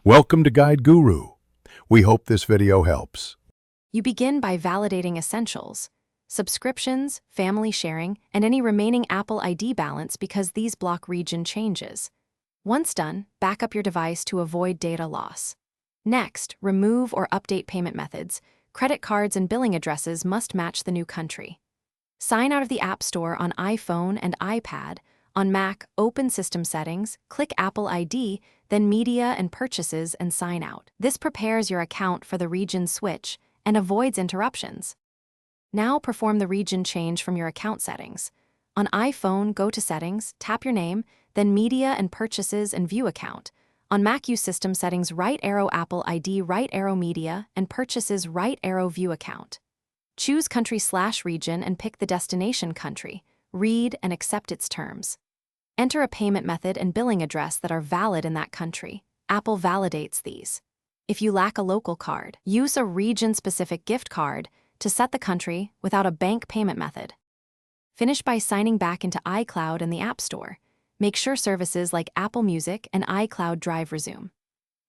Welcome to Guide Guru. We hope this video helps. You begin by validating essentials, subscriptions, family sharing, and any remaining Apple ID balance because these block region changes. Once done, back up your device to avoid data loss. Next, remove or update payment methods. Credit cards and billing addresses must match the new country. Sign out of the App Store on iPhone and iPad. On Mac, open System Settings, click Apple ID, then Media and Purchases and sign out. This prepares your account for the region switch and avoids interruptions. Now perform the region change from your account settings. On iPhone, go to Settings, tap your name, then Media and Purchases and View Account. On Mac, use System Settings, right arrow Apple ID, right arrow Media, and Purchases, right arrow View Account. Choose Country/Region and pick the destination country. Read and accept its terms. Enter a payment method and billing address that are valid in that country. Apple validates these. If you lack a local card, use a region-specific gift card to set the country without a bank payment method. Finish by signing back into iCloud and the App Store. Make sure services like Apple Music and iCloud Drive resume.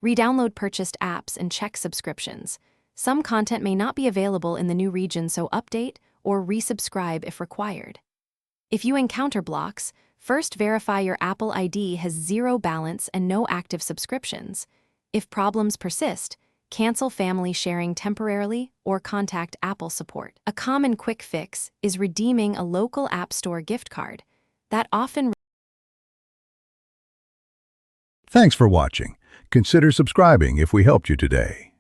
Re-download purchased apps and check subscriptions. Some content may not be available in the new region, so update or resubscribe if required. If you encounter blocks, first verify your Apple ID has zero balance and no active subscriptions. If problems persist, cancel family sharing temporarily or contact Apple support. A common quick fix is redeeming a local App Store gift card. That often. Thanks for watching. Consider subscribing if we helped you today.